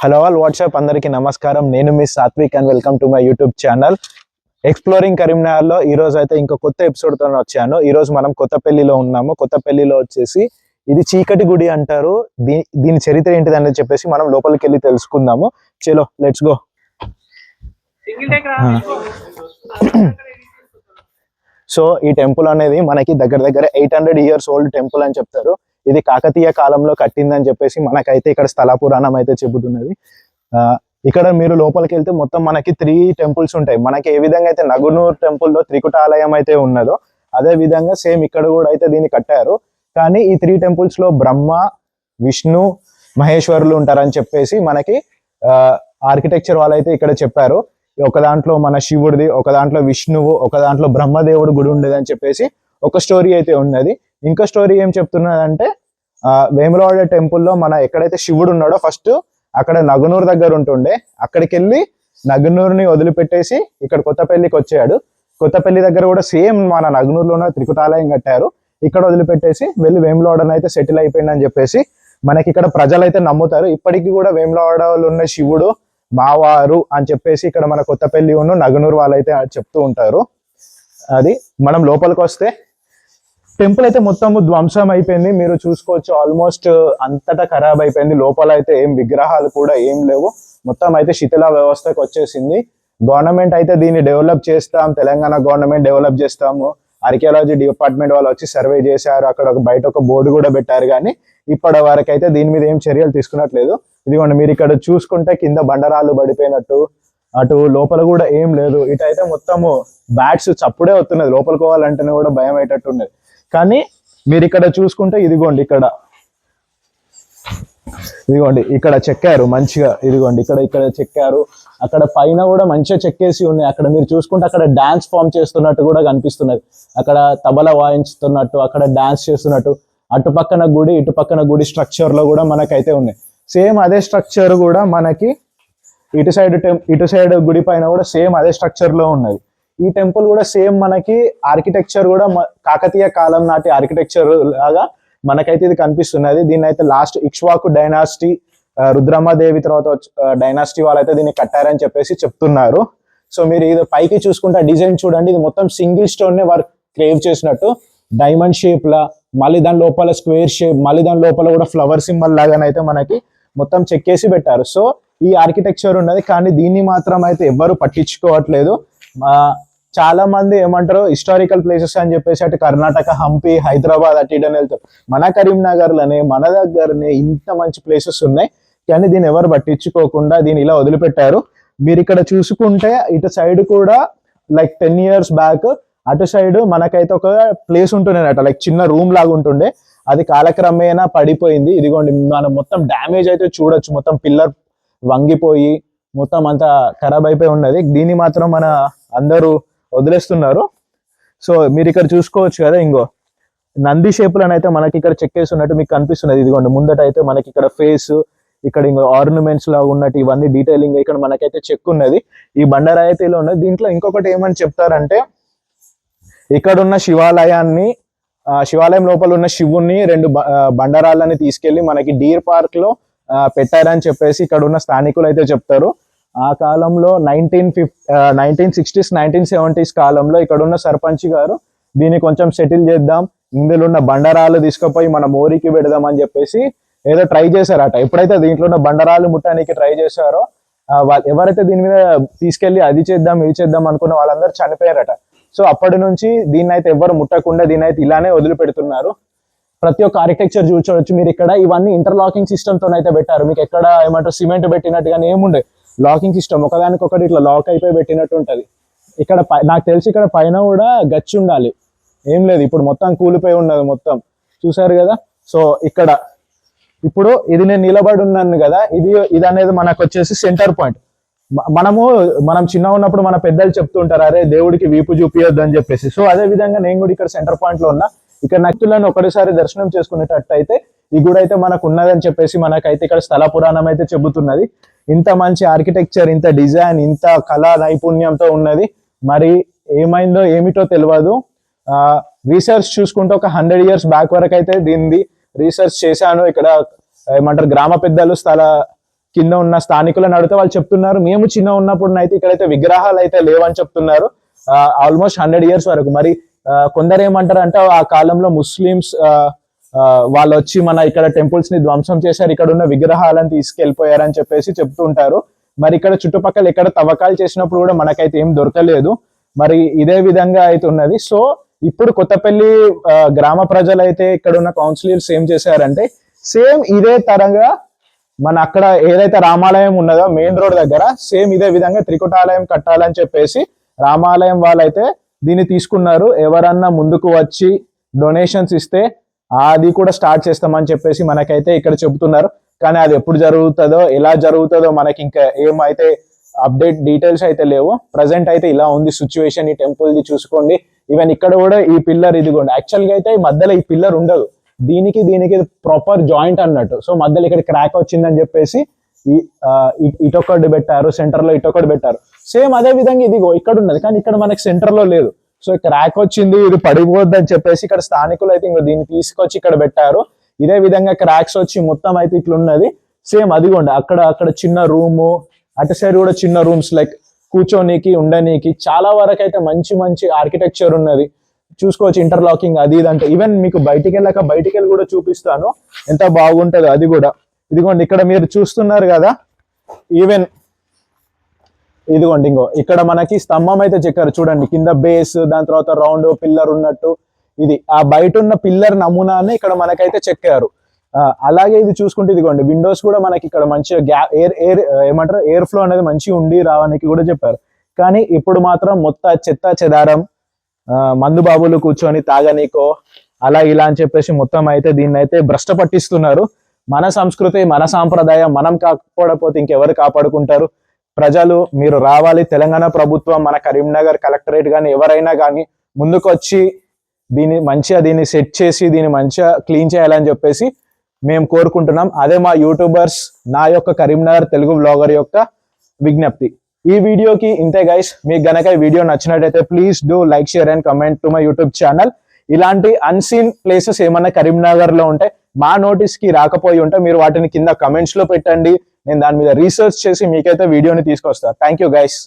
Hello all WhatsApp అందరికీ నమస్కారం. నేను మీ Sathvik and welcome to my YouTube channel exploring కరీంనగర్లో. ఈ రోజు అయితే ఇంకో కొత్త ఎపిసోడ్తో వచ్చాను. ఈ రోజు మనం కొత్తపల్లిలో ఉన్నాము. కొత్తపల్లిలో వచ్చేసి ఇది చీకటి గుడి అంటారు. దీని చరిత్ర ఏంటిది అనేది చెప్పేసి మనం లోపలికి వెళ్ళి తెలుసుకుందాము. చలో లెట్స్ గో. సో ఈ టెంపుల్ అనేది మనకి దగ్గర దగ్గర 800 years ఓల్డ్ టెంపుల్ అని చెప్తారు. ఇది కాకతీయ కాలంలో కట్టిందని చెప్పేసి మనకైతే ఇక్కడ స్థల పురాణం అయితే చెబుతున్నది. ఇక్కడ మీరు లోపలికి వెళ్తే మొత్తం మనకి 3 temples ఉంటాయి. మనకి ఏ విధంగా అయితే నగునూర్ టెంపుల్లో త్రికుటాలయం అయితే ఉన్నదో అదే విధంగా సేమ్ ఇక్కడ కూడా అయితే దీన్ని కట్టారు. కానీ ఈ 3 temples లో బ్రహ్మ, విష్ణు, మహేశ్వరులు ఉంటారని చెప్పేసి మనకి ఆర్కిటెక్చర్ వాళ్ళైతే ఇక్కడ చెప్పారు. ఒక దాంట్లో మన శివుడిది, ఒక దాంట్లో విష్ణువు, ఒక దాంట్లో బ్రహ్మదేవుడు గుడి ఉండేది అని చెప్పేసి ఒక స్టోరీ అయితే ఉన్నది. ఇంకో స్టోరీ ఏం చెప్తున్నదంటే వేములవాడ టెంపుల్లో మన ఎక్కడైతే శివుడు ఉన్నాడో ఫస్ట్ అక్కడ నగునూరు దగ్గర ఉంటుండే, అక్కడికి వెళ్ళి నగునూరుని వదిలిపెట్టేసి ఇక్కడ కొత్తపల్లికి వచ్చాడు. కొత్తపల్లి దగ్గర కూడా సేమ్ మన నగునూరులోనే త్రికుటాలయం కట్టారు. ఇక్కడ వదిలిపెట్టేసి వెళ్ళి వేములవాడని అయితే సెటిల్ అయిపోయింది అని చెప్పేసి మనకి ఇక్కడ ప్రజలైతే నమ్ముతారు. ఇప్పటికీ కూడా వేములవాడలో ఉన్న శివుడు మావారు అని చెప్పేసి ఇక్కడ మన కొత్తపల్లి ఉన్న నగునూరు వాళ్ళైతే చెప్తూ ఉంటారు. అది మనం లోపలికి వస్తే టెంపుల్ అయితే మొత్తం ధ్వంసం అయిపోయింది. మీరు చూసుకోవచ్చు, ఆల్మోస్ట్ అంతటా ఖరాబ్ అయిపోయింది. లోపల అయితే ఏం విగ్రహాలు కూడా ఏం లేవు. మొత్తం అయితే శిథిల వ్యవస్థకు వచ్చేసింది. గవర్నమెంట్ అయితే దీన్ని డెవలప్ చేస్తాం, తెలంగాణ గవర్నమెంట్ డెవలప్ చేస్తాము, ఆర్కియాలజీ డిపార్ట్మెంట్ వాళ్ళు వచ్చి సర్వే చేశారు. అక్కడ బయట ఒక బోర్డు కూడా పెట్టారు. కానీ ఇప్పటి వరకు అయితే దీని మీద ఏం చర్యలు తీసుకున్నట్లేదు. ఇదిగోండి మీరు ఇక్కడ చూసుకుంటే కింద బండరాళ్ళు పడిపోయినట్టు, అటు లోపల కూడా ఏం లేదు. ఇటైతే మొత్తము బ్యాట్స్ చప్పుడే వస్తున్నది. లోపలికి పోవాలంటేనే కూడా భయం అయ్యేటట్టు ఉన్నది. కానీ మీరు ఇక్కడ చూసుకుంటే ఇదిగోండి ఇక్కడ చెక్కారు మంచిగా. ఇదిగోండి ఇక్కడ చెక్కారు. అక్కడ పైన కూడా మంచిగా చెక్కేసి ఉన్నాయి. అక్కడ మీరు చూసుకుంటే అక్కడ డాన్స్ ఫామ్ చేస్తున్నట్టు కూడా కనిపిస్తున్నది. అక్కడ తబలా వాయించుతున్నట్టు, అక్కడ డాన్స్ చేస్తున్నట్టు. అటుపక్కన గుడి, ఇటుపక్కన గుడి స్ట్రక్చర్ లో కూడా మనకైతే ఉన్నాయి. సేమ్ అదే స్ట్రక్చర్ కూడా మనకి ఇటు సైడ్ గుడి పైన కూడా సేమ్ అదే స్ట్రక్చర్ లో ఉన్నది. ఈ టెంపుల్ కూడా సేమ్ మనకి ఆర్కిటెక్చర్ కూడా కాకతీయ కాలం నాటి ఆర్కిటెక్చర్ లాగా మనకైతే ఇది కనిపిస్తున్నది. దీన్ని అయితే లాస్ట్ ఇక్ష్వాకు డైనాసిటీ, రుద్రమ్మదేవి తర్వాత డైనాసిటీ వాళ్ళైతే దీన్ని కట్టారని చెప్పేసి చెప్తున్నారు. సో మీరు ఇది పైకి చూసుకుంటే డిజైన్ చూడండి, ఇది మొత్తం సింగిల్ స్టోన్ నే వర్క్ క్రేవ్ చేసినట్టు డైమండ్ షేప్ లా, మళ్ళీ దాని లోపల స్క్వేర్ షేప్, మళ్ళీ దాని లోపల కూడా ఫ్లవర్ సింబల్ లాగానైతే మనకి మొత్తం చెక్కేసి పెట్టారు. సో ఈ ఆర్కిటెక్చర్ ఉన్నది. కానీ దీన్ని మాత్రం అయితే ఎవ్వరు పట్టించుకోవట్లేదు. చాలా మంది ఏమంటారు, హిస్టారికల్ ప్లేసెస్ అని చెప్పేసి అటు కర్ణాటక, హంపి, హైదరాబాద్ అటు ఇటని వెళ్తారు. మన కరీంనగర్ లోనే మన దగ్గరనే ఇంత మంచి ప్లేసెస్ ఉన్నాయి. కానీ దీన్ని ఎవరు పట్టించుకోకుండా దీన్ని ఇలా వదిలిపెట్టారు. మీరు ఇక్కడ చూసుకుంటే ఇటు సైడ్ కూడా లైక్ 10 years బ్యాక్ అటు సైడ్ మనకైతే ఒక ప్లేస్ ఉంటుండే, లైక్ చిన్న రూమ్ లాగా ఉంటుండే. అది కాలక్రమేణా పడిపోయింది. ఇదిగోండి మనం మొత్తం డ్యామేజ్ అయితే చూడొచ్చు. మొత్తం పిల్లర్ వంగిపోయి మొత్తం అంతా ఖరాబ్ అయిపోయి ఉన్నది. దీన్ని మాత్రం మన అందరూ వదిలేస్తున్నారు. సో మీరు ఇక్కడ చూసుకోవచ్చు కదా, ఇంకో నంది షేపులను అయితే మనకి ఇక్కడ చెక్కేసి ఉన్నట్టు మీకు కనిపిస్తున్నది. ఇదిగోండి ముందట అయితే మనకి ఇక్కడ ఫేస్, ఇక్కడ ఇంకో ఆర్నమెంట్స్ లాగా ఉన్నట్టు ఇవన్నీ డీటెయిలింగ్ ఇక్కడ మనకైతే చెక్ ఉన్నది. ఈ బండరాయి అయితే ఇలా ఉన్నది. దీంట్లో ఇంకొకటి ఏమని చెప్తారంటే, ఇక్కడ ఉన్న శివాలయం లోపల ఉన్న శివుణ్ణి 2 బండరాళ్ళని తీసుకెళ్లి మనకి డీర్ పార్క్ లో పెట్టారని చెప్పేసి ఇక్కడ ఉన్న స్థానికులు అయితే చెప్తారు. ఆ కాలంలో 1960s 1970s కాలంలో ఇక్కడ ఉన్న సర్పంచ్ గారు దీన్ని కొంచెం సెటిల్ చేద్దాం, ఇందులో ఉన్న బండరాలు తీసుకుపోయి మన మోరికి పెడదాం అని చెప్పేసి ఏదో ట్రై చేశారట. ఎప్పుడైతే దీంట్లో ఉన్న బండరాలు ముట్టానికి ట్రై చేశారో ఎవరైతే దీని మీద తీసుకెళ్లి అది చేద్దాం ఇది చేద్దాం అనుకున్న వాళ్ళందరూ చనిపోయారట. సో అప్పటి నుంచి దీన్ని అయితే ఎవ్వరు ముట్టకుండా దీన్ని అయితే ఇలానే వదిలిపెడుతున్నారు. ప్రతి ఒక్క ఆర్కిటెక్చర్ చూడవచ్చు మీరు. ఇక్కడ ఇవన్నీ ఇంటర్లాకింగ్ సిస్టమ్ తో అయితే పెట్టారు. మీకు ఎక్కడ ఏమంటారు సిమెంట్ పెట్టినట్టుగానే ఏముండే, లాకింగ్ సిస్టమ్ ఒకదానికొకటి ఇట్లా లాక్ అయిపోయి పెట్టినట్టు ఉంటది. ఇక్కడ నాకు తెలిసి ఇక్కడ పైన కూడా గచ్చి ఉండాలి, ఏం లేదు. ఇప్పుడు మొత్తం కూలిపోయి ఉన్నది మొత్తం, చూసారు కదా. సో ఇక్కడ ఇప్పుడు ఇది నేను నిలబడి ఉన్నాను కదా, ఇది అనేది మనకు వచ్చేసి సెంటర్ పాయింట్. మనం చిన్న ఉన్నప్పుడు మన పెద్దలు చెప్తూ ఉంటారు, అరే దేవుడికి వీపు చూపియొద్దు అని చెప్పేసి. సో అదే విధంగా నేను కూడా ఇక్కడ సెంటర్ పాయింట్ లో ఉన్నా. ఇక్కడ నక్తులను ఒకటిసారి దర్శనం చేసుకునేటట్టు అయితే ఈ గుడి అయితే మనకు ఉన్నదని చెప్పేసి మనకైతే ఇక్కడ స్థల పురాణం అయితే చెబుతున్నది. ఇంత మంచి ఆర్కిటెక్చర్, ఇంత డిజైన్, ఇంత కళా నైపుణ్యంతో ఉన్నది. మరి ఏమైందో ఏమిటో తెలియదు. రీసెర్చ్ చూసుకుంటే ఒక 100 years బ్యాక్ వరకు అయితే దీన్ని రీసెర్చ్ చేశాను. ఇక్కడ ఏమంటారు గ్రామ పెద్దలు కింద ఉన్న స్థానికులను అడిగితే వాళ్ళు చెప్తున్నారు మేము చిన్న ఉన్నప్పుడు అయితే ఇక్కడైతే విగ్రహాలు అయితే లేవని చెప్తున్నారు, ఆల్మోస్ట్ 100 years వరకు. మరి కొందరు ఏమంటారు అంటే ఆ కాలంలో ముస్లిమ్స్ వాళ్ళు వచ్చి మన ఇక్కడ టెంపుల్స్ ని ధ్వంసం చేశారు, ఇక్కడ ఉన్న విగ్రహాలను తీసుకెళ్లిపోయారని చెప్పేసి చెప్తుంటారు. మరి ఇక్కడ చుట్టుపక్కల ఎక్కడ తవ్వకాలు చేసినప్పుడు కూడా మనకైతే ఏం దొరకలేదు. మరి ఇదే విధంగా అయితే ఉన్నది. సో ఇప్పుడు కొత్తపల్లి గ్రామ ప్రజలు అయితే ఇక్కడ ఉన్న కౌన్సిలర్స్ ఏం చేశారంటే సేమ్ ఇదే తరంగా మన అక్కడ ఏదైతే రామాలయం ఉన్నదో మెయిన్ రోడ్ దగ్గర సేమ్ ఇదే విధంగా త్రికుటాలయం కట్టాలని చెప్పేసి రామాలయం వాళ్ళైతే దీన్ని తీసుకున్నారు. ఎవరన్నా ముందుకు వచ్చి డొనేషన్స్ ఇస్తే అది కూడా స్టార్ట్ చేస్తామని చెప్పేసి మనకైతే ఇక్కడ చెబుతున్నారు. కానీ అది ఎప్పుడు జరుగుతుందో ఎలా జరుగుతుందో మనకి ఇంకా ఏమైతే అప్డేట్ డీటెయిల్స్ అయితే లేవు. ప్రజెంట్ అయితే ఇలా ఉంది సిచ్యువేషన్. ఈ టెంపుల్ ది చూసుకోండి. ఈవెన్ ఇక్కడ కూడా ఈ పిల్లర్ ఇదిగోండి. యాక్చువల్గా అయితే మధ్యలో ఈ పిల్లర్ ఉండదు, దీనికి ప్రాపర్ జాయింట్ అన్నట్టు. సో మధ్యలో ఇక్కడ క్రాక్ వచ్చిందని చెప్పేసి ఇటొకటి పెట్టారు, సెంటర్ లో ఇటొకటి పెట్టారు. సేమ్ అదే విధంగా ఇదిగో ఇక్కడ ఉన్నది, కానీ ఇక్కడ మనకి సెంటర్ లో లేదు. సో క్రాక్ వచ్చింది, ఇది పడిపోద్ది అని చెప్పేసి ఇక్కడ స్థానికులు అయితే ఇంకో దీన్ని తీసుకొచ్చి ఇక్కడ పెట్టారు. ఇదే విధంగా క్రాక్స్ వచ్చి మొత్తం అయితే ఇట్లున్నది. సేమ్ అదిగోండి అక్కడ చిన్న రూము, అటు సైడ్ కూడా చిన్న రూమ్స్ లైక్ కూర్చోనీకి ఉండనీకి చాలా వరకు అయితే మంచి మంచి ఆర్కిటెక్చర్ ఉన్నది. చూసుకోవచ్చు ఇంటర్లాకింగ్ అది ఇది అంటే. ఈవెన్ మీకు బయటికి వెళ్ళి కూడా చూపిస్తాను ఎంత బాగుంటుందో అది కూడా. ఇదిగోండి ఇక్కడ మీరు చూస్తున్నారు కదా, ఈవెన్ ఇదిగోండి ఇంకో ఇక్కడ మనకి స్తంభం అయితే చెక్కారు చూడండి, కింద బేస్, దాని తర్వాత రౌండ్ పిల్లర్ ఉన్నట్టు. ఇది ఆ బయట ఉన్న పిల్లర్ నమూనానే ఇక్కడ మనకైతే చెక్కారు. అలాగే ఇది చూసుకుంటే ఇదిగోండి విండోస్ కూడా మనకి ఇక్కడ మంచిగా ఎయిర్ ఫ్లో అనేది మంచిగా ఉండి రావడానికి కూడా చెప్పారు. కానీ ఇప్పుడు మాత్రం మొత్తం చెత్త చెదారం, మందు బాబులు కూర్చొని తాగనీకో అలా ఇలా అని చెప్పేసి మొత్తం అయితే దీన్ని అయితే భ్రష్ట పట్టిస్తున్నారు. మన సంస్కృతి మన సాంప్రదాయం మనం కాపాడకపోతే ఇంకెవరు కాపాడుకుంటారు? ప్రజలు మీరు రావాలి, తెలంగాణ ప్రభుత్వం మన కరీంనగర్ కలెక్టరేట్ కానీ ఎవరైనా కానీ ముందుకు వచ్చి దీన్ని సెట్ చేసి దీన్ని మంచిగా క్లీన్ చేయాలని చెప్పేసి మేము కోరుకుంటున్నాం. అదే మా యూట్యూబర్స్ నా యొక్క కరీంనగర్ తెలుగు బ్లాగర్ యొక్క విజ్ఞప్తి. ఈ వీడియోకి ఇంతే గైస్. మీకు గనక ఈ వీడియో నచ్చినట్టయితే please do like, share and comment to my YouTube channel. ఇలాంటి అన్సీన్ ప్లేసెస్ ఏమన్నా కరీంనగర్ లో ఉంటే మా నోటీస్ కి రాకపోయి ఉంటే మీరు వాటిని కింద కమెంట్స్ లో పెట్టండి. నేను దాని మీద రీసెర్చ్ చేసి మీకైతే వీడియోని తీసుకొస్తా. Thank you guys.